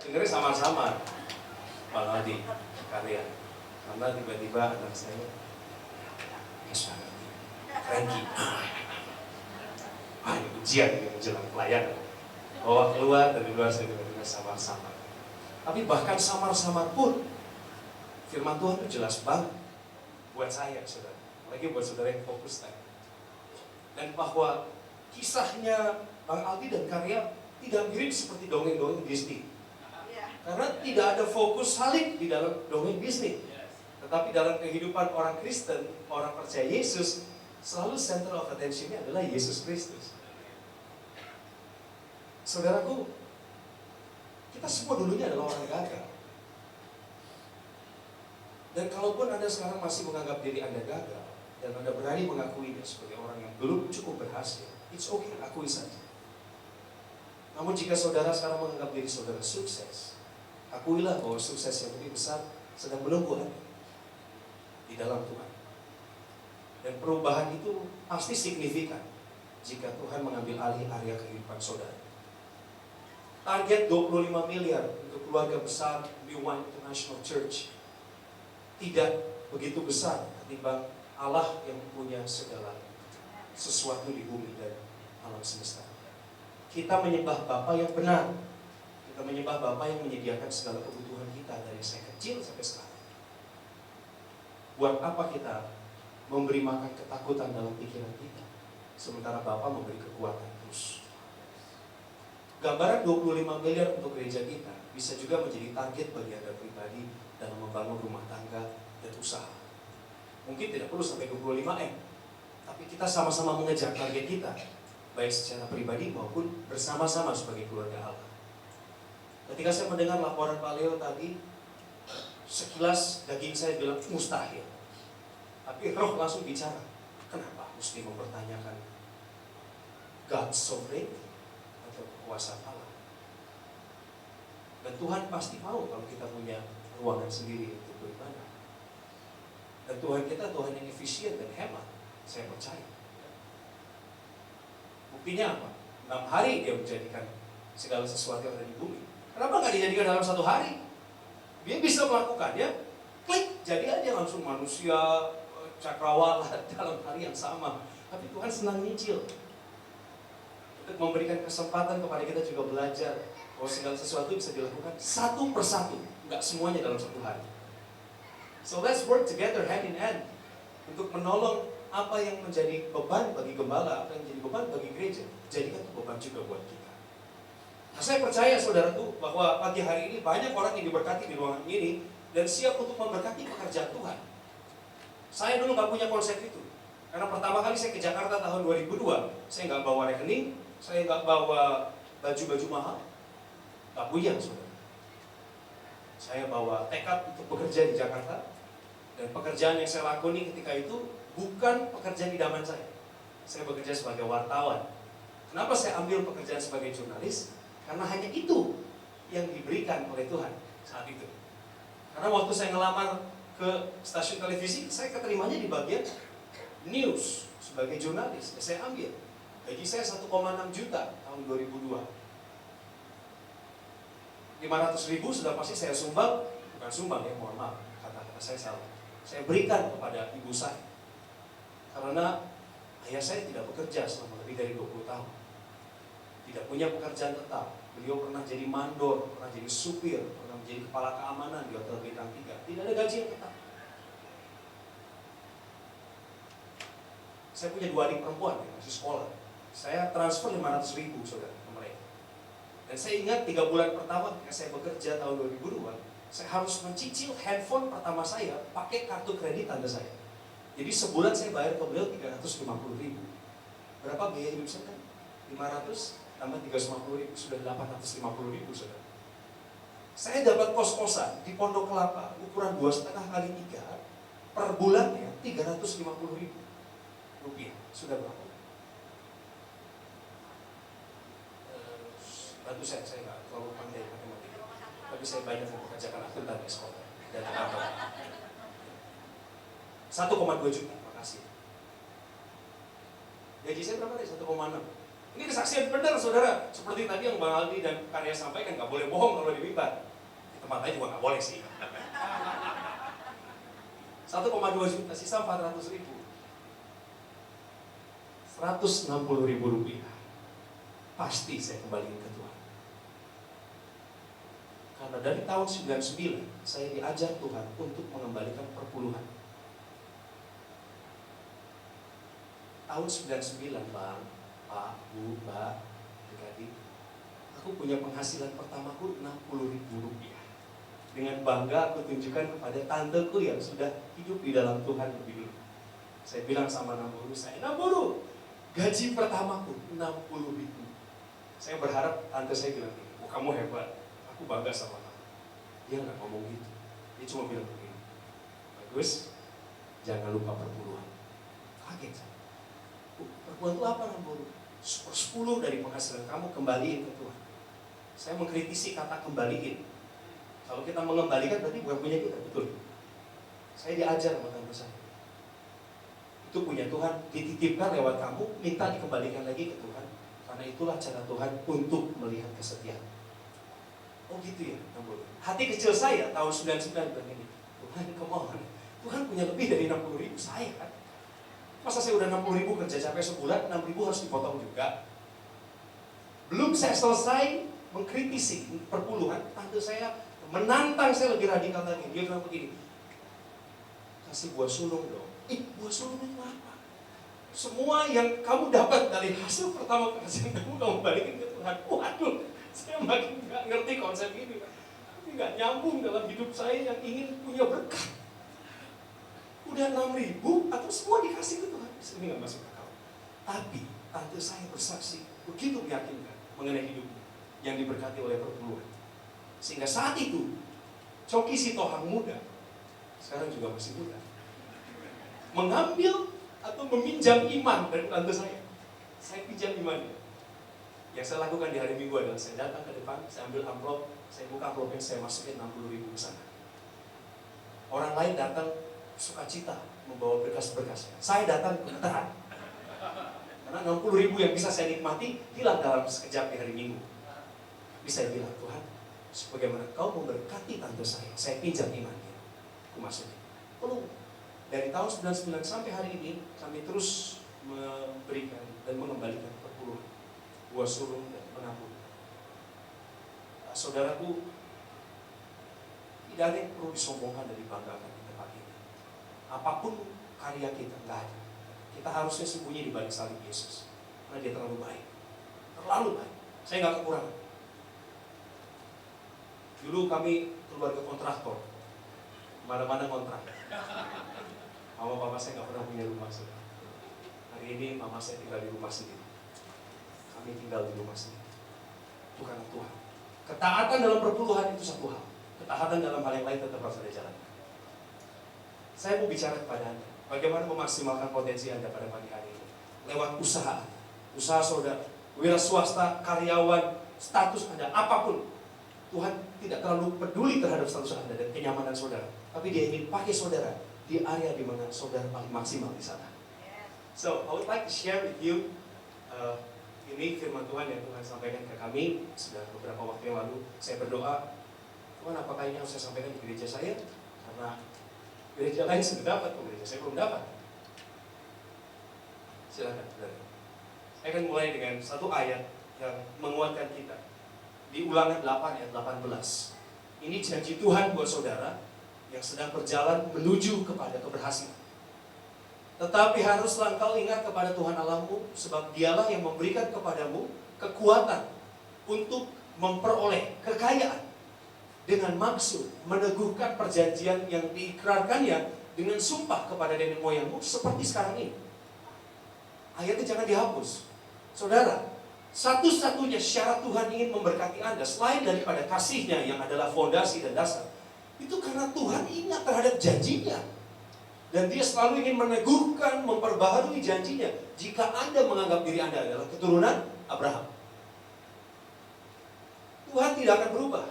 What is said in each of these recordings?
dengarnya samar-samar. Bang Aldi, karya. Karena tiba-tiba anak saya, Yes Bang Aldi, Frankie. Ini ujian yang menjelang pelayanan. Bawa keluar, dari luar saya tiba-tiba samar-samar. Tapi bahkan samar-samar pun, firman Tuhan itu jelas banget buat saya, saudara. Lagi buat saudara yang fokus tadi. Dan bahwa kisahnya Bang Aldi dan karya tidak mirip seperti dongeng-dongeng Disney. Karena tidak ada fokus salib di dalam dongeng Disney. Tetapi dalam kehidupan orang Kristen, orang percaya Yesus, selalu center of attention-nya adalah Yesus Kristus. Saudaraku, kita semua dulunya adalah orang gagal. Dan kalaupun Anda sekarang masih menganggap diri Anda gagal, dan Anda berani mengakuinya sebagai orang yang belum cukup berhasil, it's okay, akui saja. Namun jika saudara sekarang menganggap diri saudara sukses, akuilah bahwa sukses yang lebih besar sedang menunggu Anda di dalam Tuhan. Dan perubahan itu pasti signifikan jika Tuhan mengambil alih area kehidupan saudara. Target 25 miliar untuk keluarga besar New Wine International Church tidak begitu besar ketimbang Allah yang punya segala sesuatu di bumi dan alam semesta. Kita menyembah Bapa yang benar. Kita menyembah Bapa yang menyediakan segala kebutuhan kita dari saya kecil sampai sekarang. Buat apa kita memberi makan ketakutan dalam pikiran kita, sementara Bapa memberi kekuatan terus. Gambaran 25 miliar untuk gereja kita bisa juga menjadi target bagi Anda pribadi dalam membangun rumah tangga dan usaha. Mungkin tidak perlu sampai 25M, tapi kita sama-sama mengejar target kita, baik secara pribadi maupun bersama-sama sebagai keluarga Allah. Ketika saya mendengar laporan Pak Leo tadi, sekilas daging saya bilang mustahil. Tapi roh langsung bicara, kenapa mesti mempertanyakan God's sovereignty atau kekuasaan Allah? Dan Tuhan pasti mau kalau kita punya ruangan sendiri untuk beribadah. Dan Tuhan kita Tuhan yang efisien dan hemat, saya percaya. Buktinya apa? 6 hari dia menjadikan segala sesuatu yang ada di bumi. Kenapa nggak dijadikan dalam 1 hari? Dia bisa melakukannya, klik, jadi aja langsung manusia, cakrawala dalam hari yang sama. Tapi Tuhan senang nyicil. Untuk memberikan kesempatan kepada kita juga belajar bahwa segala sesuatu bisa dilakukan satu persatu, nggak semuanya dalam 1 hari. So let's work together hand in hand untuk menolong apa yang menjadi beban bagi gembala, apa yang menjadi beban bagi gereja, jadikan itu beban juga buat kita. Nah, saya percaya saudaraku bahwa pagi hari ini banyak orang yang diberkati di ruangan ini dan siap untuk memberkati pekerjaan Tuhan. Saya dulu nggak punya konsep itu, karena pertama kali saya ke Jakarta tahun 2002, saya nggak bawa rekening, saya nggak bawa baju-baju mahal, nggak punya saudara. Saya bawa tekad untuk bekerja di Jakarta, dan pekerjaan yang saya lakoni ketika itu bukan pekerjaan idaman saya. Saya bekerja sebagai wartawan. Kenapa saya ambil pekerjaan sebagai jurnalis? Karena hanya itu yang diberikan oleh Tuhan saat itu. Karena waktu saya ngelamar ke stasiun televisi, saya keterimanya di bagian news sebagai jurnalis. Saya ambil. Gaji saya 1,6 juta tahun 2002. 500.000 sudah pasti saya sumbang, bukan sumbang ya, mohon maaf, kata-kata saya salah. Saya berikan kepada ibu saya. Karena ayah saya tidak bekerja selama lebih dari 20 tahun. Tidak punya pekerjaan tetap. Beliau pernah jadi mandor, pernah jadi supir, pernah menjadi kepala keamanan di Hotel Bintang 3. Tidak ada gaji yang tetap. Saya punya 2 adik perempuan yang masih sekolah. Saya transfer 500.000 saudara ke mereka. Dan saya ingat 3 bulan pertama ketika saya bekerja tahun 2002, saya harus mencicil handphone pertama saya pakai kartu kredit tante saya. Jadi sebulan saya bayar ke beliau 350.000. Berapa biaya hidup saya kan? 500 tambah 350.000, sudah 850.000 saudara. Saya dapat kos-kosan di Pondok Kelapa ukuran 2,5 kali 3 per bulannya 350.000 rupiah. Sudah berapa? Bantu saya nggak terlalu pandai matematika, tapi saya banyak mempekerjakan akuntan di sekolah dan apa? 1,2 juta, makasih. Gaji saya berapa tadi? 1,6. Ini kesaksian benar, saudara. Seperti tadi yang Bang Aldi dan Karya sampaikan, nggak boleh bohong kalau di mimbar. Di tempat lain juga nggak boleh sih. 1,2 juta, sisa 400 ribu. 160 ribu rupiah. Pasti saya kembaliin ke Tuhan. Karena dari tahun 99, saya diajar Tuhan untuk mengembalikan perpuluhan. Tahun 99, Bang, Pak, Bu, Mbak, adik-adik, aku punya penghasilan pertamaku 60 ribu rupiah. Dengan bangga aku tunjukkan kepada tanteku yang sudah hidup di dalam Tuhan lebih dulu. Saya bilang sama Nam Guru saya, Nam Guru, gaji pertamaku 60 ribu. Saya berharap tante saya bilang, oh, kamu hebat, aku bangga sama kamu. Dia nggak ngomong gitu, dia cuma bilang begini, bagus, jangan lupa perpuluhan. Kaget saya. Perpuluhan itu apa, Nam Guru? 10 dari penghasilan kamu kembaliin ke Tuhan. Saya mengkritisi kata kembaliin. Kalau kita mengembalikan berarti bukan punya kita, betul. Saya diajar sama tante saya. Itu punya Tuhan, dititipkan lewat kamu, minta dikembalikan lagi ke Tuhan. Karena itulah cara Tuhan untuk melihat kesetiaan. Oh gitu ya, hati kecil saya tahun 99 begini. Tuhan, come on. Tuhan punya lebih dari 60 ribu saya kan. Masa saya udah 60 ribu kerja capek sebulan, 6 ribu harus dipotong juga. Belum saya selesai mengkritisi perpuluhan, tante saya menantang saya lebih radikal lagi. Dia bilang begini, kasih buah sulung dong. Buah sulung itu apa? Semua yang kamu dapat dari hasil pertama penghasilan kamu balikin ke Tuhan. Waduh, saya makin gak ngerti konsep ini. Tapi gak nyambung dalam hidup saya yang ingin punya berkah. Udah 6 ribu atau semua dikasih ke Tuhan. Ini gak masuk akal. Tapi tante saya bersaksi begitu meyakinkan mengenai hidupnya yang diberkati oleh perpuluhan. Sehingga saat itu Coki Sitohang muda, sekarang juga masih muda, mengambil atau meminjam iman dari tante saya. Saya pinjam imannya. Yang saya lakukan di hari Minggu adalah saya datang ke depan, saya ambil amplop, saya buka amplopnya, saya masukin 60 ribu ke sana. Orang lain datang sukacita membawa berkas-berkasnya. Saya datang gemeteran. Karena 60 ribu yang bisa saya nikmati hilang dalam sekejap di hari Minggu. Tapi saya bilang, Tuhan, sebagaimana kau memberkati tante saya pinjam imannya. Aku masukin. Perlu. Dari tahun 99 sampai hari ini, kami terus memberikan dan mengembalikan perpuluhan, buah sulung dan menabung. Saudaraku, tidak ada yang perlu disombongkan dan dibanggakan di tempat ini. Apapun karya kita, nggak ada. Kita harusnya sembunyi di balik salib Yesus. Karena dia terlalu baik. Terlalu baik. Saya nggak kekurangan. Dulu kami keluarga kontraktor. Mana-mana kontrak. Mama papa saya nggak pernah punya rumah sendiri. Hari ini mama saya tinggal di rumah sendiri. Kami tinggal di rumah sendiri. Itu karena Tuhan. Ketaatan dalam perpuluhan itu satu hal. Ketaatan dalam hal yang lain tetap harus ada jalan. Saya mau bicara kepada Anda, bagaimana memaksimalkan potensi Anda pada pagi hari ini. Lewat usaha, usaha saudara, wira swasta, karyawan, status Anda, apapun. Tuhan tidak terlalu peduli terhadap status Anda dan kenyamanan saudara. Tapi dia ingin pakai saudara di area di mana saudara paling maksimal di sana. So, I would like to share with you ini firman Tuhan yang Tuhan sampaikan ke kami sudah beberapa waktu yang lalu. Saya berdoa, Tuhan apakah ini harus saya sampaikan di gereja saya? Karena gereja lain sudah dapat, gereja saya belum dapat. Silakan, saudara. Saya akan mulai dengan satu ayat yang menguatkan kita. Di Ulangan 8 ayat 18. Ini janji Tuhan buat saudara yang sedang berjalan menuju kepada keberhasilan. Tetapi haruslah engkau ingat kepada Tuhan Allahmu, sebab dialah yang memberikan kepadamu kekuatan untuk memperoleh kekayaan dengan maksud meneguhkan perjanjian yang diikrarkannya dengan sumpah kepada nenek moyangmu seperti sekarang ini. Ayatnya jangan dihapus. Saudara, satu-satunya syarat Tuhan ingin memberkati Anda selain daripada kasih-Nya yang adalah fondasi dan dasar, itu karena Tuhan ingat terhadap janjinya. Dan dia selalu ingin meneguhkan, memperbaharui janjinya jika Anda menganggap diri Anda adalah keturunan Abraham. Tuhan tidak akan berubah.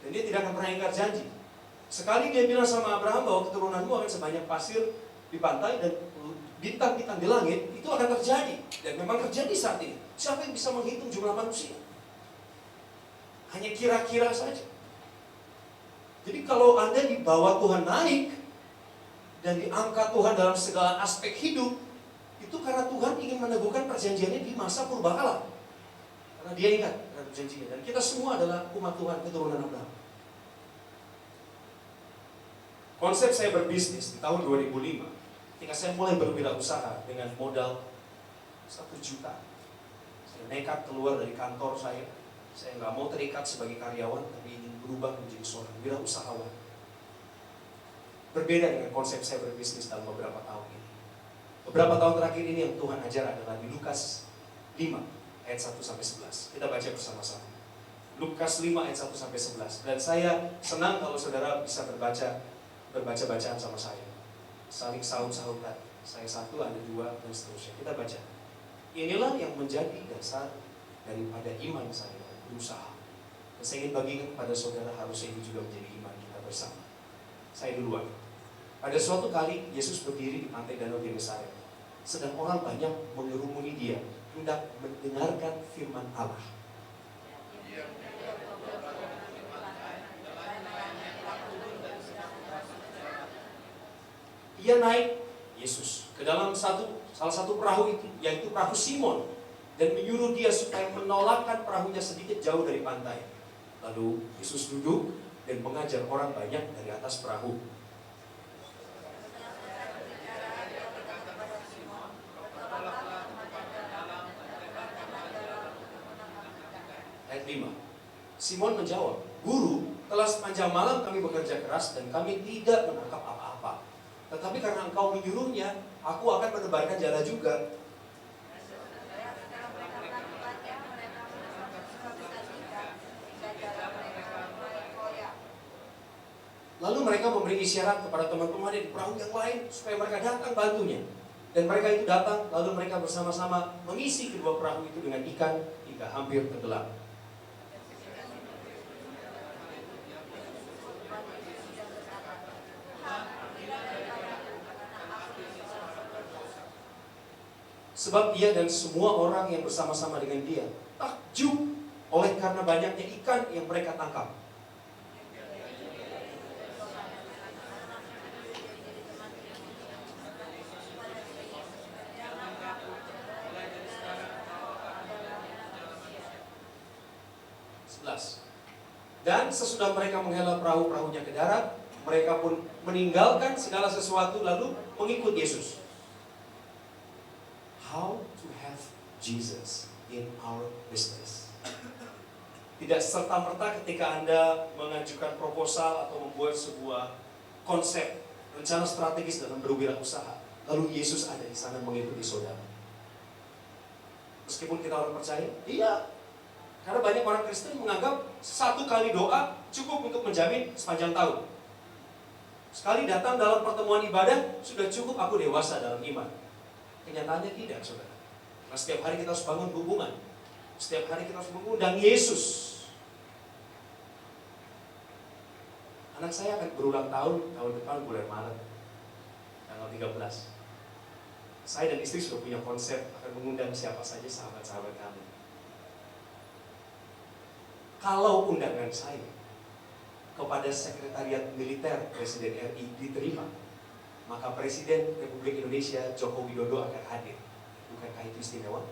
Dan dia tidak akan pernah ingkar janji. Sekali dia bilang sama Abraham bahwa keturunanmu akan sebanyak pasir di pantai dan bintang-bintang di langit, itu akan terjadi. Dan memang terjadi saat ini. Siapa yang bisa menghitung jumlah manusia? Hanya kira-kira saja. Jadi kalau Anda dibawa Tuhan naik dan diangkat Tuhan dalam segala aspek hidup, itu karena Tuhan ingin meneguhkan perjanjiannya di masa purbakala. Karena Dia ingat dengan perjanjiannya. Dan kita semua adalah umat Tuhan, keturunan Abraham. Konsep saya berbisnis di tahun 2005, ketika saya mulai berwirausaha dengan modal 1 juta. Saya nekat keluar dari kantor saya. Saya nggak mau terikat sebagai karyawan, tapi ingin berubah menjadi seorang wirausahawan. Berbeda dengan konsep saya berbisnis dalam beberapa tahun ini. Beberapa tahun terakhir ini yang Tuhan ajar adalah di Lukas 5 ayat 1-11. Kita baca bersama-sama. Lukas 5 ayat 1-11. Dan saya senang kalau saudara bisa berbaca-bacaan sama saya. Saling sahut-sahutan. Saya satu, Anda dua, dan seterusnya. Kita baca. Inilah yang menjadi dasar daripada iman saya, berusaha. Dan saya ingin bagikan kepada saudara, harusnya itu juga menjadi iman kita bersama. Saya duluan. Pada suatu kali, Yesus berdiri di pantai Danau Genesaret. Sedang orang banyak mengerumuni Dia, hendak mendengarkan firman Allah. Ia naik, Yesus, ke dalam salah satu perahu itu, yaitu perahu Simon, dan menyuruh dia supaya menolakkan perahunya sedikit jauh dari pantai. Lalu Yesus duduk dan mengajar orang banyak dari atas perahu. Ayat 5. Simon menjawab, Guru, telah sepanjang malam kami bekerja keras dan kami tidak menangkap apa-apa. Tetapi karena Engkau menyuruhnya, aku akan menebarkan jala juga. Lalu mereka memberi isyarat kepada teman-teman di perahu yang lain supaya mereka datang bantunya. Dan mereka itu datang, lalu mereka bersama-sama mengisi kedua perahu itu dengan ikan hingga hampir tenggelam. Sebab dia dan semua orang yang bersama-sama dengan dia takjub oleh karena banyaknya ikan yang mereka tangkap. Dan sesudah mereka menghela perahu-perahunya ke darat, mereka pun meninggalkan segala sesuatu lalu mengikut Yesus. How to have Jesus in our business. Tidak serta-merta ketika Anda mengajukan proposal atau membuat sebuah konsep, rencana strategis dalam berwirausaha, lalu Yesus ada di sana mengikuti saudara. Meskipun kita orang percaya, iya. Karena banyak orang Kristen menganggap satu kali doa cukup untuk menjamin sepanjang tahun. Sekali datang dalam pertemuan ibadah, sudah cukup aku dewasa dalam iman. Kenyataannya tidak, saudara. Karena setiap hari kita harus bangun hubungan. Setiap hari kita harus mengundang Yesus. Anak saya akan berulang tahun depan bulan Maret, tanggal 13. Saya dan istri sudah punya konsep akan mengundang siapa saja sahabat-sahabat kami. Kalau undangan saya kepada Sekretariat Militer Presiden RI diterima, maka Presiden Republik Indonesia Joko Widodo akan hadir. Bukankah itu istimewa?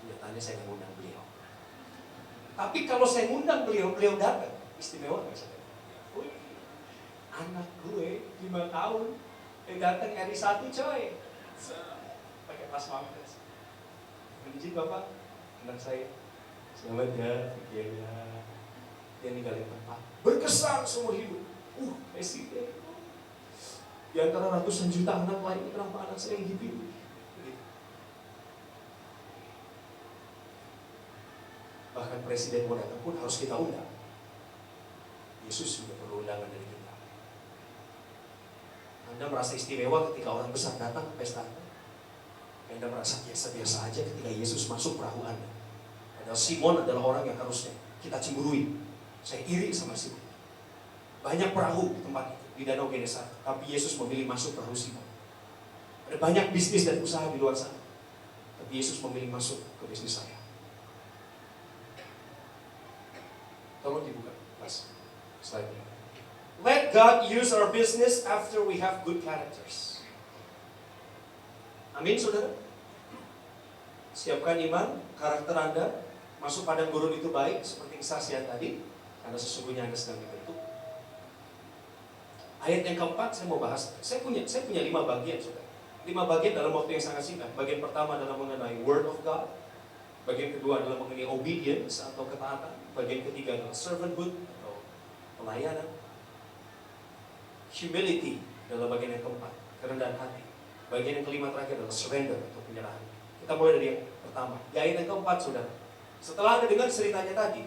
Kenyataannya saya mengundang beliau. Tapi kalau saya ngundang beliau datang, istimewa nggak saudara? Anak gue 5 tahun yang datang RI 1 coy, pakai pas pampres. Izin Bapak, anak saya. Selamat ya, pikirannya. Dia ninggalin tempat. Berkesan seumur hidup. Presiden. Di antara ratusan juta anak lain, kenapa anak saya yang dipilih? Bahkan presiden mau datang pun harus kita undang. Yesus juga perlu undangan dari kita. Anda merasa istimewa ketika orang besar datang ke pesta Anda? Anda merasa biasa-biasa aja ketika Yesus masuk perahu Anda. Padahal Simon adalah orang yang harusnya kita cemburui. Saya iri sama Simon. Banyak perahu di tempat itu. di Danau Genesaret, tapi Yesus memilih masuk perahu Simon. Ada banyak bisnis dan usaha di luar sana, tapi Yesus memilih masuk ke bisnis saya. Tolong dibuka, Mas, slide-nya. Let God use our business after we have good characters. Amin, saudara? Siapkan iman, karakter Anda, masuk padang gurun itu baik, seperti kesaksian tadi, karena sesungguhnya Anda sedang dibentuk. Ayat yang keempat saya mau bahas. Saya punya 5 bagian, saudara. 5 bagian dalam waktu yang sangat singkat. Bagian pertama adalah mengenai Word of God. Bagian kedua adalah mengenai obedience atau ketaatan. Bagian ketiga adalah servanthood atau pelayanan. Humility adalah bagian yang keempat, kerendahan hati. Bagian yang kelima terakhir adalah surrender atau penyerahan. Kita mulai dari yang pertama. Di ayat yang keempat, saudara. Setelah Anda dengar ceritanya tadi,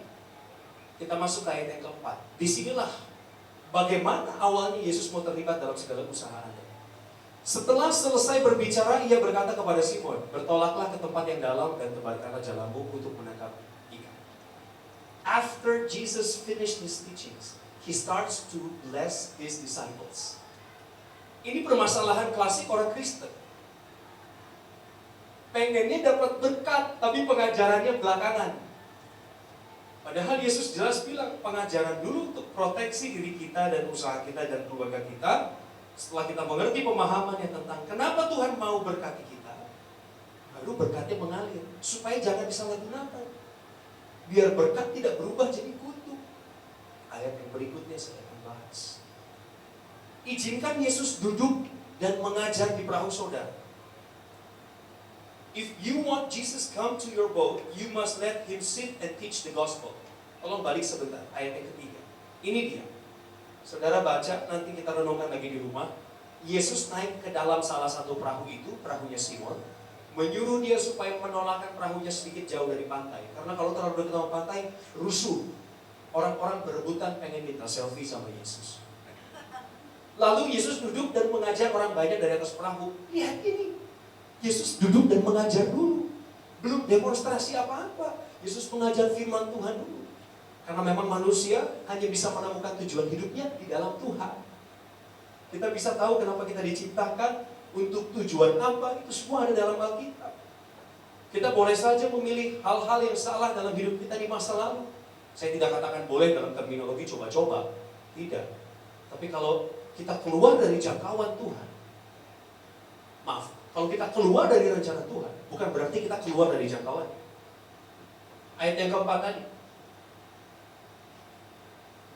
kita masuk ke ayat yang keempat. Disinilah bagaimana awalnya Yesus mau terlibat dalam segala usaha Anda. Setelah selesai berbicara, ia berkata kepada Simon, bertolaklah ke tempat yang dalam dan tebarkanlah jalamu untuk menangkap ikan. After Jesus finished his teachings, he starts to bless his disciples. Ini permasalahan klasik orang Kristen. Pengennya dapat berkat, tapi pengajarannya belakangan. Padahal Yesus jelas bilang, pengajaran dulu untuk proteksi diri kita dan usaha kita dan keluarga kita. Setelah kita mengerti pemahamannya tentang kenapa Tuhan mau berkati kita, baru berkatnya mengalir, supaya jangan disalahgunakan. Biar berkat tidak berubah jadi kutuk. Ayat yang berikutnya saya akan bahas. Izinkan Yesus duduk dan mengajar di perahu saudara. If you want Jesus come to your boat, you must let him sit and teach the gospel. Tolong balik sebentar, ayat yang ketiga. Ini dia. Saudara baca, nanti kita renungkan lagi di rumah. Yesus naik ke dalam salah satu perahu itu, perahunya Simon, menyuruh dia supaya menolakkan perahunya sedikit jauh dari pantai. Karena kalau terlalu dekat sama pantai, rusuh. Orang-orang berebutan pengen minta selfie sama Yesus. Lalu Yesus duduk dan mengajar orang banyak dari atas perahu. Lihat ini, Yesus duduk dan mengajar dulu. Belum demonstrasi apa-apa. Yesus mengajar firman Tuhan dulu. Karena memang manusia hanya bisa menemukan tujuan hidupnya di dalam Tuhan. Kita bisa tahu kenapa kita diciptakan, untuk tujuan apa, itu semua ada dalam Alkitab. Kita boleh saja memilih hal-hal yang salah dalam hidup kita di masa lalu. Saya tidak katakan boleh dalam terminologi coba-coba. Tidak. Tapi kalau kita keluar dari jangkauan Tuhan, maaf, kalau kita keluar dari rencana Tuhan, bukan berarti kita keluar dari jangkauan. Ayat yang keempat tadi.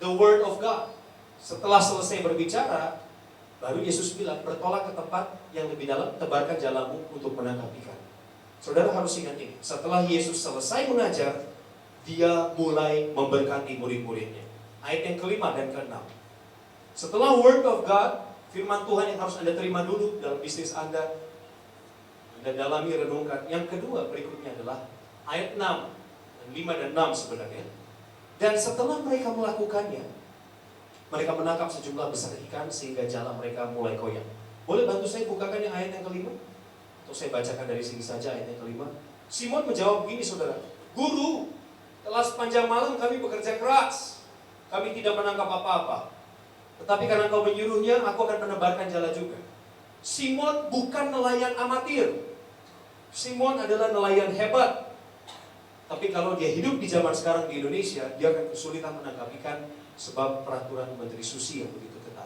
The word of God. Setelah selesai berbicara, baru Yesus bilang, bertolak ke tempat yang lebih dalam, tebarkan jalamu untuk menangkap ikan. Saudara harus ingat ini. Setelah Yesus selesai mengajar, dia mulai memberkati murid-muridnya. Ayat yang kelima dan keenam. Setelah word of God, firman Tuhan yang harus Anda terima dulu dalam bisnis Anda dalami, renungkan. Yang kedua berikutnya adalah ayat 6 dan 5 dan 6 sebenarnya. Dan setelah mereka melakukannya, mereka menangkap sejumlah besar ikan sehingga jala mereka mulai koyak. Boleh bantu saya bukakan yang ayat yang kelima? Atau saya bacakan dari sini saja ayat yang kelima. Simon menjawab begini, saudara. Guru, telah sepanjang malam kami bekerja keras. Kami tidak menangkap apa-apa. Tetapi karena kau menyuruhnya, aku akan menebarkan jala juga. Simon bukan nelayan amatir. Simon adalah nelayan hebat. Tapi kalau dia hidup di zaman sekarang di Indonesia, dia akan kesulitan menangkap ikan sebab peraturan Menteri Susi yang begitu ketat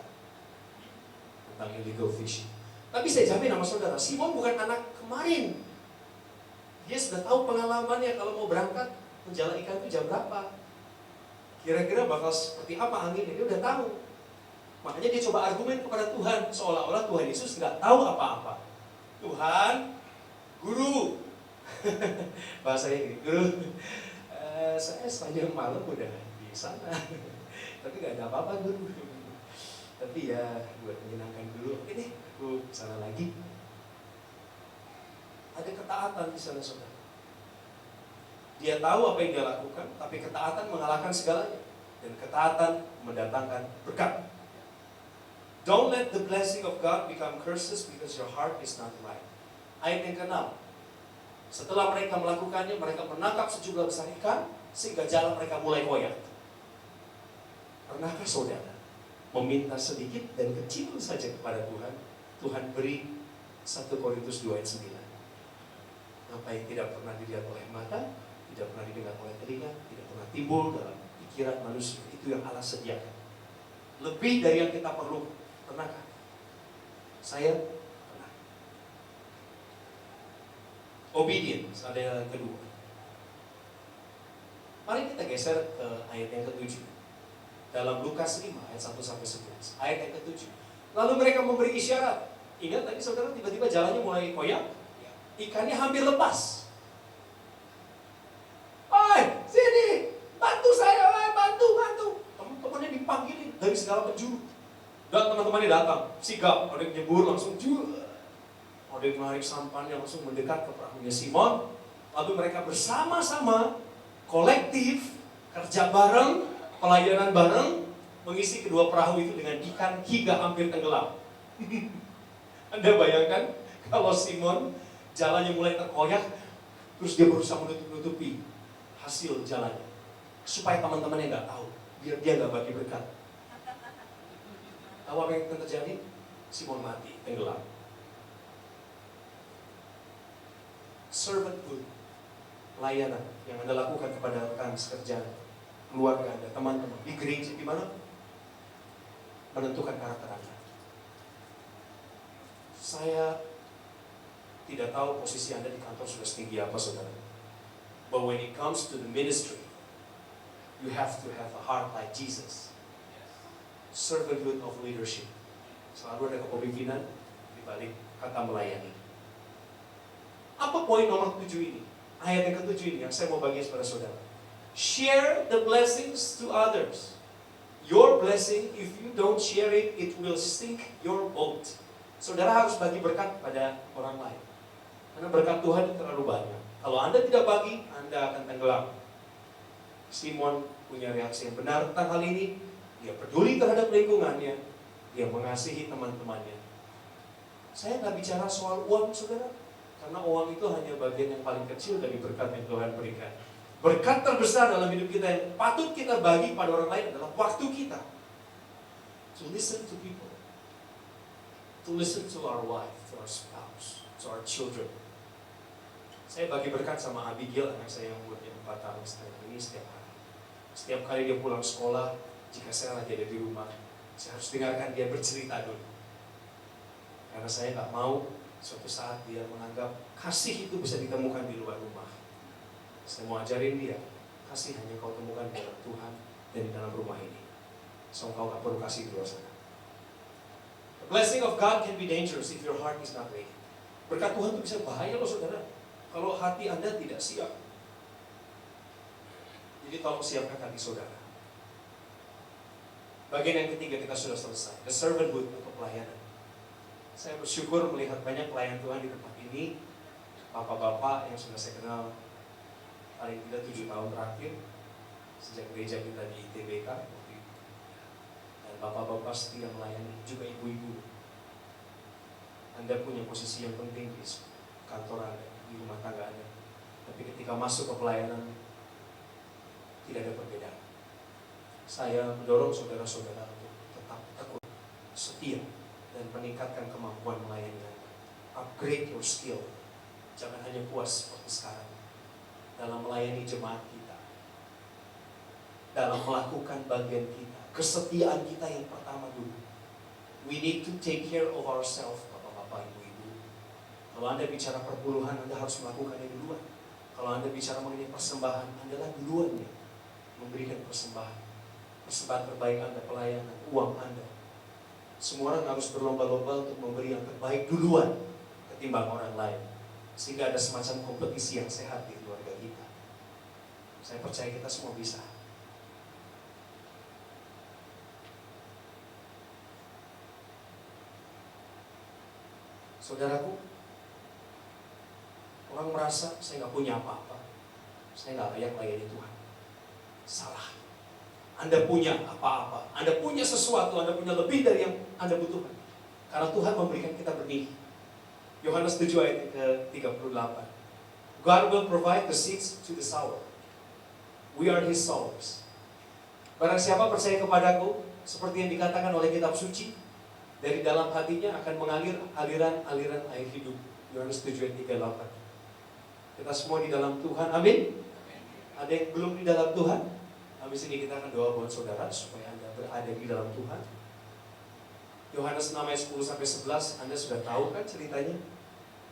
tentang illegal fishing. Tapi saya jamin sama saudara, Simon bukan anak kemarin. Dia sudah tahu pengalamannya kalau mau berangkat menjala ikan itu jam berapa. Kira-kira bakal seperti apa anginnya, dia udah tahu. Makanya dia coba argumen kepada Tuhan, seolah-olah Tuhan Yesus nggak tahu apa-apa. Tuhan, guru, bahasanya gini, guru, saya sepanjang malam udah di sana, tapi nggak ada apa-apa guru. Tapi ya buat menyenangkan guru, oke deh, aku sana lagi. Ada ketaatan di sana, saudara. Dia tahu apa yang dia lakukan, tapi ketaatan mengalahkan segalanya. Dan ketaatan mendatangkan berkat. Don't let the blessing of God become curses because your heart is not right. Ayat yang ke-6. Setelah mereka melakukannya, mereka menangkap sejumlah besar ikan, sehingga jala mereka mulai koyak. Pernahkah saudara meminta sedikit dan kecil saja kepada Tuhan, Tuhan beri. 1 Korintus 2 ayat 9. Apa yang tidak pernah dilihat oleh mata, tidak pernah didengar oleh telinga, tidak pernah timbul dalam pikiran manusia, itu yang Allah sediakan. Lebih dari yang kita perlu. Pernahkah? Saya pernah. Obedience adalah yang kedua. Mari kita geser ke ayat yang ke-7. Dalam Lukas 5 ayat 1-11. Ayat yang ke-7. Lalu mereka memberi isyarat. Ingat tadi saudara, tiba-tiba jalannya mulai koyak. Ikannya hampir lepas. "Oi, sini, bantu saya, bantu." Teman-temannya dipanggilin dari segala penjuru. Dan teman-temannya datang, sigap, ada yang nyebur langsung ada yang menarik sampannya langsung mendekat ke perahunya Simon. Lalu mereka bersama-sama, kolektif, kerja bareng, pelayanan bareng, mengisi kedua perahu itu dengan ikan hingga hampir tenggelam. Anda bayangkan kalau Simon jalannya mulai terkoyak, terus dia berusaha menutupi hasil jalannya, supaya teman-temannya nggak tahu, biar dia nggak bagi berkat. Tahu apa yang akan terjadi? Simon mati, tenggelam. Servanthood, pelayanan yang Anda lakukan kepada rekan sekerja, keluarga Anda, teman-teman, di gereja, di mana menentukan karakter Anda. Saya tidak tahu posisi Anda di kantor sudah setinggi apa, saudara. But when it comes to the ministry, you have to have a heart like Jesus. Servanthood of leadership. Selalu ada kepemimpinan di balik kata melayani. Apa poin nomor 7 ini? Ayat yang ke-7 ini yang saya mau bagi kepada saudara. Share the blessings to others. Your blessing, if you don't share it, it will sink your boat. Saudara harus bagi berkat pada orang lain. Karena berkat Tuhan itu terlalu banyak. Kalau Anda tidak bagi, Anda akan tenggelam. Simon punya reaksi yang benar tentang hal ini. Dia peduli terhadap lingkungannya. Dia mengasihi teman-temannya. Saya nggak bicara soal uang, saudara. Karena uang itu hanya bagian yang paling kecil dari berkat yang Tuhan berikan. Berkat terbesar dalam hidup kita yang patut kita bagi pada orang lain adalah waktu kita. To listen to people. To listen to our wife, to our spouse, to our children. Saya bagi berkat sama Abigail, anak saya yang umurnya 4 tahun setengah ini setiap hari. Setiap kali dia pulang sekolah, jika saya lagi ada di rumah, saya harus dengarkan dia bercerita dulu. Karena saya nggak mau suatu saat dia menganggap kasih itu bisa ditemukan di luar rumah. Saya mau ajarin dia, kasih hanya kau temukan di dalam Tuhan dan di dalam rumah ini. So kau nggak perlu kasih di luar sana. The blessing of God can be dangerous if your heart is not ready. Berkat Tuhan itu bisa bahaya loh, saudara, kalau hati Anda tidak siap. Jadi tolong siapkan hati saudara. Bagian yang ketiga kita sudah selesai. The servanthood atau pelayanan. Saya bersyukur melihat banyak pelayan Tuhan di tempat ini. Bapak-bapak yang sudah saya kenal paling tidak 7 tahun terakhir sejak gereja kita di ITBK. Dan bapak-bapak setia melayani, juga ibu-ibu. Anda punya posisi yang penting di kantor Anda, di rumah tangga Anda. Tapi ketika masuk ke pelayanan, tidak ada perbedaan. Saya mendorong saudara-saudara untuk tetap tekun, setia, dan meningkatkan kemampuan melayani Anda. Upgrade your skill. Jangan hanya puas seperti sekarang dalam melayani jemaat kita, dalam melakukan bagian kita, kesetiaan kita yang pertama dulu. We need to take care of ourselves, bapak-bapak, ibu-ibu. Kalau Anda bicara perpuluhan, Anda harus melakukannya duluan. Kalau Anda bicara mengenai persembahan, Anda lah duluan ya, memberikan persembahan. Persembahan terbaik Anda, pelayanan, uang Anda. Semua orang harus berlomba-lomba untuk memberi yang terbaik duluan ketimbang orang lain. Sehingga ada semacam kompetisi yang sehat di keluarga kita. Saya percaya kita semua bisa. Saudaraku, orang merasa saya nggak punya apa-apa, saya nggak layak layani Tuhan. Salah. Anda punya apa-apa, Anda punya sesuatu, Anda punya lebih dari yang Anda butuhkan. Karena Tuhan memberikan kita benih. Yohanes 7 ayat ke-38. God will provide the seeds to the sower. We are His sowers. Barang siapa percaya kepadaku, seperti yang dikatakan oleh kitab suci, dari dalam hatinya akan mengalir aliran-aliran air hidup. Yohanes 7 ayat 38. Kita semua di dalam Tuhan, amin. Ada yang belum di dalam Tuhan? Habis ini kita akan doa buat saudara supaya Anda berada di dalam Tuhan. Yohanes 6 ayat 10 sampai 11, Anda sudah tahu kan ceritanya?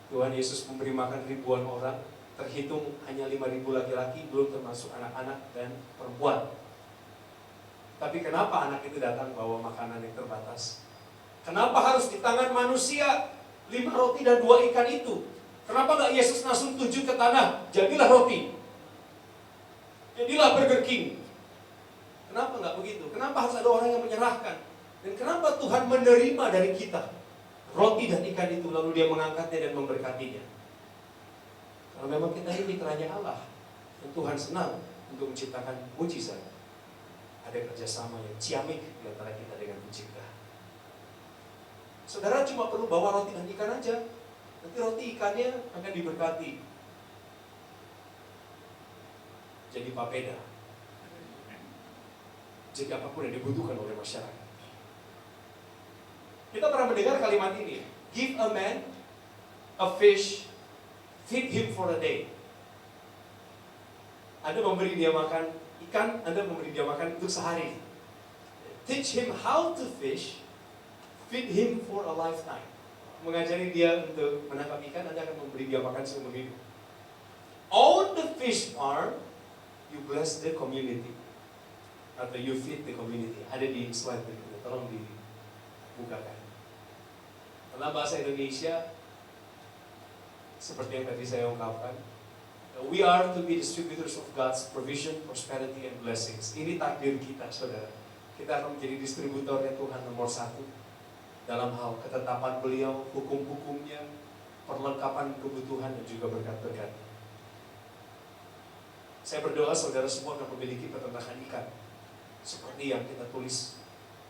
Tuhan Yesus memberi makan ribuan orang, terhitung hanya 5.000 laki-laki, belum termasuk anak-anak dan perempuan. Tapi kenapa anak itu datang bawa makanan yang terbatas? Kenapa harus di tangan manusia 5 roti dan 2 ikan itu? Kenapa nggak Yesus langsung tuju ke tanah, jadilah roti, jadilah Burger King? Kenapa nggak begitu? Kenapa harus ada orang yang menyerahkan? Dan kenapa Tuhan menerima dari kita roti dan ikan itu, lalu Dia mengangkatnya dan memberkatinya? Karena memang kita ini mitra-Nya Allah, dan Tuhan senang untuk menciptakan mujizat. Ada kerjasama yang ciamik di antara kita dengan Pencipta. Saudara cuma perlu bawa roti dan ikan aja. Nanti roti ikannya akan diberkati. Jadi papeda. Jadi apapun yang dibutuhkan oleh masyarakat. Kita pernah mendengar kalimat ini. Give a man a fish, feed him for a day. Anda memberi dia makan ikan, Anda memberi dia makan untuk sehari. Teach him how to fish, feed him for a lifetime. Mengajari dia untuk menangkap ikan, Anda akan memberi dia makan seumur hidup. Own the fish farm, you bless the community. Atau you feed the community. Ada di slide berikutnya, tolong dibukakan. Dalam bahasa Indonesia, seperti yang tadi saya ungkapkan, we are to be distributors of God's provision, prosperity, and blessings. Ini takdir kita, saudara. Kita akan menjadi distributornya Tuhan nomor 1. Dalam hal ketetapan beliau, hukum-hukumnya, perlengkapan kebutuhan, dan juga berkat-berkat. Saya berdoa saudara semua akan memiliki peternakan ikan. Seperti yang kita tulis.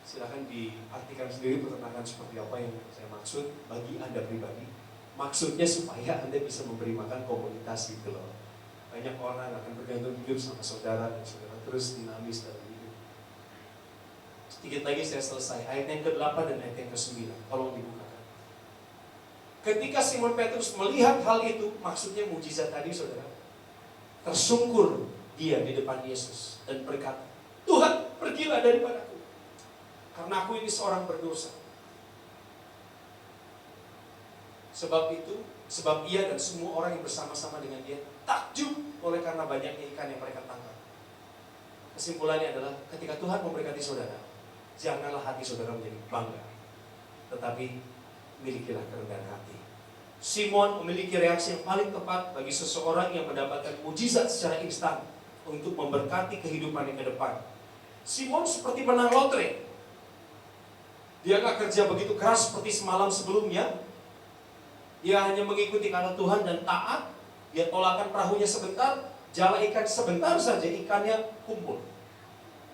Silakan diartikan sendiri peternakan seperti apa yang saya maksud bagi Anda pribadi. Maksudnya supaya Anda bisa memberi makan komunitas gitu loh. Banyak orang akan bergantung hidup sama saudara, dan saudara terus dinamis dalam hidup. Sedikit lagi saya selesai. Ayat yang ke-8 dan ayat yang ke-9. Tolong dibukakan. Ketika Simon Petrus melihat hal itu, maksudnya mujizat tadi saudara, tersungkur dia di depan Yesus dan berkata, Tuhan, pergilah daripadaku, karena aku ini seorang berdosa. Sebab ia dan semua orang yang bersama-sama dengan dia takjub oleh karena banyaknya ikan yang mereka tangkap. Kesimpulannya adalah ketika Tuhan memberkati saudara, janganlah hati saudara menjadi bangga, tetapi milikilah kerendahan hati. Simon memiliki reaksi yang paling tepat bagi seseorang yang mendapatkan mujizat secara instan untuk memberkati kehidupan yang ke depan. Simon seperti menang lotre. Dia gak kerja begitu keras seperti semalam sebelumnya. Dia hanya mengikuti kata Tuhan dan taat. Dia tolakan perahunya sebentar, jala ikan sebentar saja, ikannya kumpul.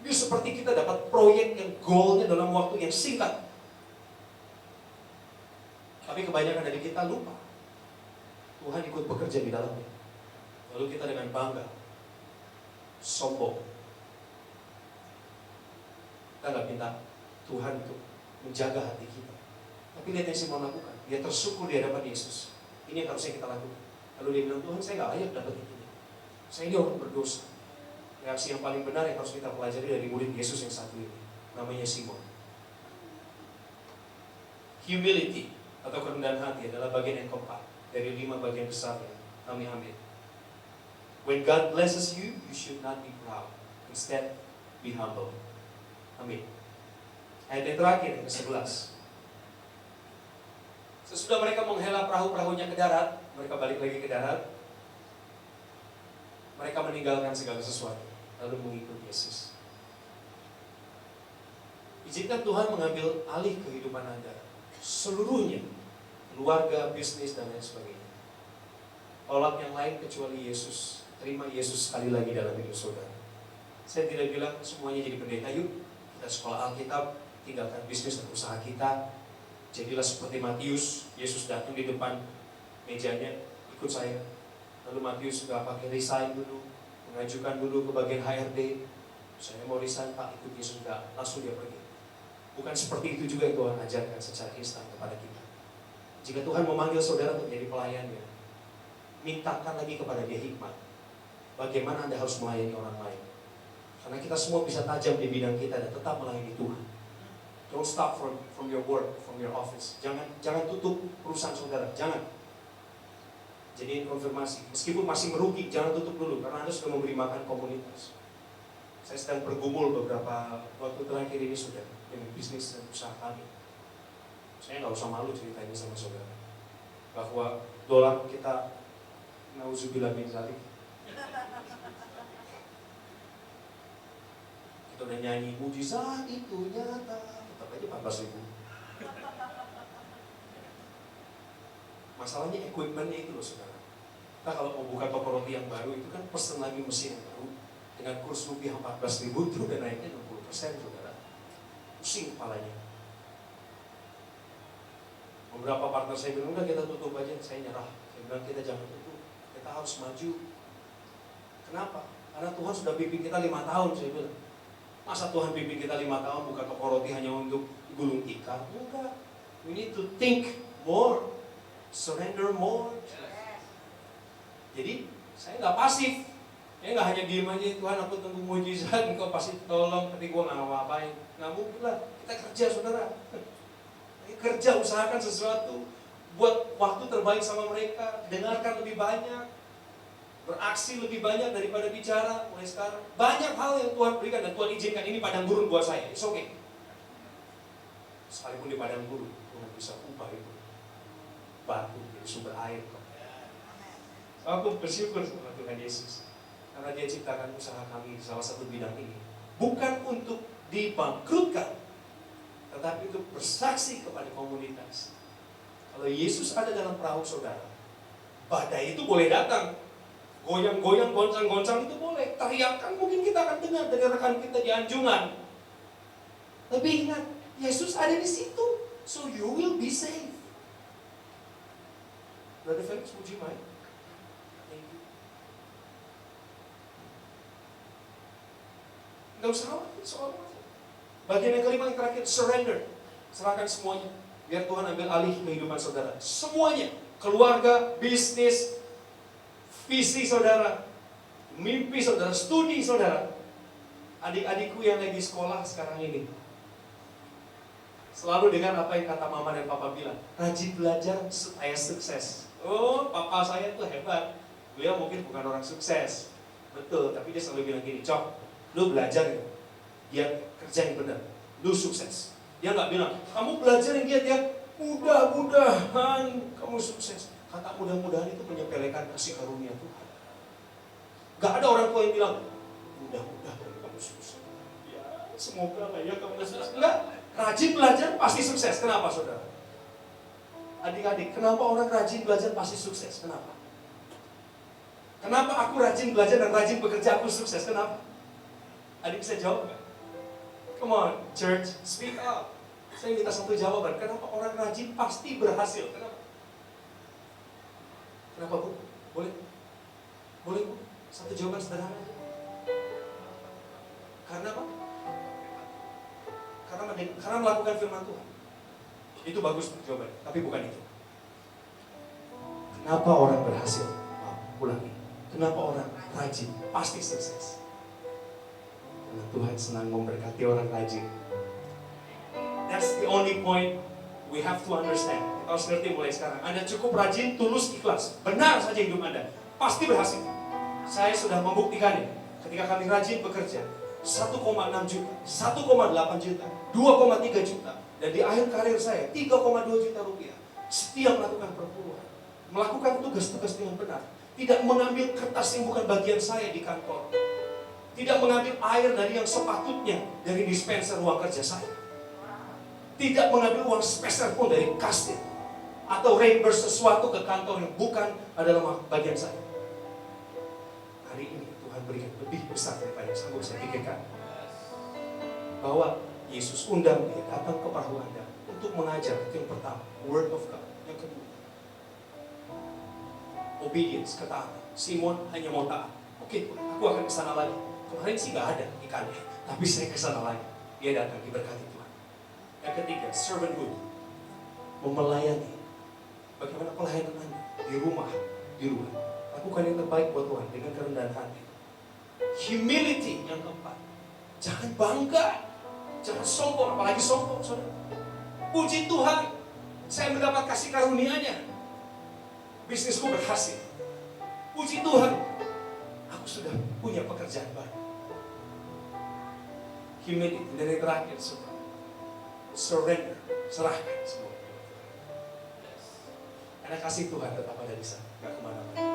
Ini seperti kita dapat proyek yang goalnya dalam waktu yang singkat. Tapi kebanyakan dari kita lupa. Tuhan ikut bekerja di dalamnya. Lalu kita dengan bangga, sombong. Kita gak minta Tuhan untuk menjaga hati kita. Tapi lihat yang Simon lakukan. Dia tersungkur di hadapan Yesus. Ini yang harusnya kita lakukan. Lalu dia bilang, Tuhan saya gak layak dapat ini. Saya ini orang berdosa. Reaksi yang paling benar yang harus kita pelajari dari murid Yesus yang satu ini. Namanya Simon. Humility atau kerendahan hati adalah bagian yang keempat dari 5 bagian besar yang kami ambil. When God blesses you, you should not be proud. Instead, be humble. Amin. Ayat yang terakhir, yang ke-11. Sesudah mereka menghela perahu-perahunya ke darat, mereka balik lagi ke darat, mereka meninggalkan segala sesuatu, lalu mengikut Yesus. Izinkan Tuhan mengambil alih kehidupan Anda, seluruhnya, keluarga, bisnis, dan lain sebagainya. Tolak yang lain kecuali Yesus. Terima Yesus sekali lagi dalam hidup saudara. Saya tidak bilang semuanya jadi pendeta, yuk kita sekolah Alkitab, tinggalkan bisnis dan usaha kita. Jadilah seperti Matius. Yesus datang di depan mejanya, ikut saya. Lalu Matius sudah pakai resign dulu, mengajukan dulu ke bagian HRD, Saya mau resign Pak, ikut Yesus, enggak, langsung dia pergi. Bukan seperti itu juga yang Tuhan ajarkan secara instan kepada kita. Jika Tuhan memanggil saudara untuk menjadi pelayannya, mintakan lagi kepada dia hikmat. Bagaimana Anda harus melayani orang lain. Karena kita semua bisa tajam di bidang kita dan tetap melayani Tuhan. Don't stop from your work, from your office. Jangan tutup perusahaan saudara, jangan. Jadiin konfirmasi. Meskipun masih merugi, jangan tutup dulu karena Anda sudah memberi makan komunitas. Saya sedang bergumul beberapa waktu terakhir ini sudah dengan bisnis dan usaha kami. Saya nggak usah malu cerita ini sama saudara. Bahwa dolar kita, nauzubillah min dzalik. Kita udah nyanyi mujizat itu nyata, tetap aja 14.000. Masalahnya equipmentnya itu loh saudara. Kita kalau mau buka toko roti yang baru itu kan pesen lagi mesin yang baru. Dengan kurs rupiah 14.000 itu udah naiknya 60% saudara. Pusing kepalanya. Beberapa partner saya bilang, udah kita tutup aja, saya nyerah. Saya bilang kita jangan tutup, kita harus maju. Kenapa? Karena Tuhan sudah pimpin kita 5 tahun, saya bilang. Masa Tuhan pimpin kita 5 tahun buka toko roti hanya untuk gulung tikar? Enggak. We need to think more, surrender more. Jadi saya nggak pasif. Ya nggak hanya diem aja, Tuhan aku tunggu mujizat, engkau pasti tolong, tapi gue nggak ngapain. Nggak mungkin lah, kita kerja saudara. Kerja, usahakan sesuatu, buat waktu terbaik sama mereka, dengarkan lebih banyak, beraksi lebih banyak daripada bicara mulai sekarang. Banyak hal yang Tuhan berikan dan Tuhan izinkan, ini padang gurun buat saya, it's okay. Sekalipun di padang gurun, Tuhan bisa ubah itu batu jadi sumber air kok. Aku bersyukur sama Tuhan Yesus karena Dia ciptakan usaha kami di salah satu bidang ini, bukan untuk dibangkrutkan, tetapi untuk bersaksi kepada komunitas. Kalau Yesus ada dalam perahu saudara, badai itu boleh datang, goyang-goyang, goncang-goncang itu boleh, teriakan mungkin kita akan dengar dari rekan kita di anjungan. Tapi ingat, Yesus ada di situ, so you will be safe. Brother Felix, would you mind? Thank you. Nggak usah khawatir soal apa. Bagian yang kelima yang terakhir, surrender. Serahkan semuanya. Biar Tuhan ambil alih kehidupan saudara. Semuanya. Keluarga, bisnis, visi saudara, mimpi saudara, studi saudara. Adik-adikku yang lagi sekolah sekarang ini, selalu dengar apa yang kata mama dan papa bilang, rajin belajar supaya sukses. Oh, papa saya tuh hebat. Beliau mungkin bukan orang sukses. Betul, tapi dia selalu bilang gini, Cok, lu belajar ya, dia kerja yang benar, lu sukses. Dia nggak bilang, kamu belajar yang giat ya, mudah-mudahan kamu sukses. Kata mudah-mudahan itu menyepelekan kasih karunia Tuhan. Gak ada orang tua yang bilang, mudah-mudahan kamu sukses. Ya, semoga lah ya kamu sukses. Enggak, rajin belajar pasti sukses. Kenapa saudara? Adik-adik, kenapa orang rajin belajar pasti sukses? Kenapa? Kenapa aku rajin belajar dan rajin bekerja aku sukses? Kenapa? Adik bisa jawab nggak? Come on, church, speak up. Saya minta satu jawaban. Kenapa orang rajin pasti berhasil? Kenapa? Kenapa Bu? Boleh? Boleh Bu? Satu jawaban sederhana. Karena apa? Karena melakukan firman Tuhan. Itu bagus jawabannya, tapi bukan itu. Kenapa orang berhasil? Ulangi. Kenapa orang rajin pasti sukses? Karena Tuhan senang memberkati orang rajin. That's the only point we have to understand. Kita harus ngerti mulai sekarang. Anda cukup rajin, tulus, ikhlas. Benar saja hidup Anda. Pasti berhasil. Saya sudah membuktikannya. Ketika kami rajin bekerja, 1,6 juta, 1,8 juta, 2,3 juta. Dan di akhir karir saya, 3,2 juta rupiah. Setiap melakukan perpuluhan. Melakukan tugas-tugas dengan benar. Tidak mengambil kertas yang bukan bagian saya di kantor. Tidak mengambil air dari yang sepatutnya dari dispenser ruang kerja saya. Tidak mengambil uang sepeser pun dari kasir. Atau reimburse sesuatu ke kantor yang bukan adalah bagian saya. Hari ini Tuhan berikan lebih besar daripada yang sanggup saya pikirkan. Bahwa Yesus undang dia datang ke perahu Anda untuk mengajar. Itu yang pertama, Word of God. Yang kedua, obedience, ketaatan. Simon hanya mau taat. Oke, aku akan ke sana lagi. Kemarin sih nggak ada ikannya, tapi saya kesana lagi. Dia datang, diberkati Tuhan. Yang ketiga, servanthood. Memelayani. Bagaimana pelayanan Anda? Di rumah, di luar. Lakukan yang terbaik buat Tuhan dengan kerendahan hati. Humility yang keempat. Jangan bangga. Jangan sombong, apalagi sombong, saudara. Puji Tuhan, saya mendapat kasih karunia-Nya. Bisnisku berhasil. Puji Tuhan, aku sudah punya pekerjaan baru. Humility. Dan yang terakhir, saudara. Surrender. Serahkan semua. Karena kasih Tuhan tetap ada di sana. Gak kemana-mana.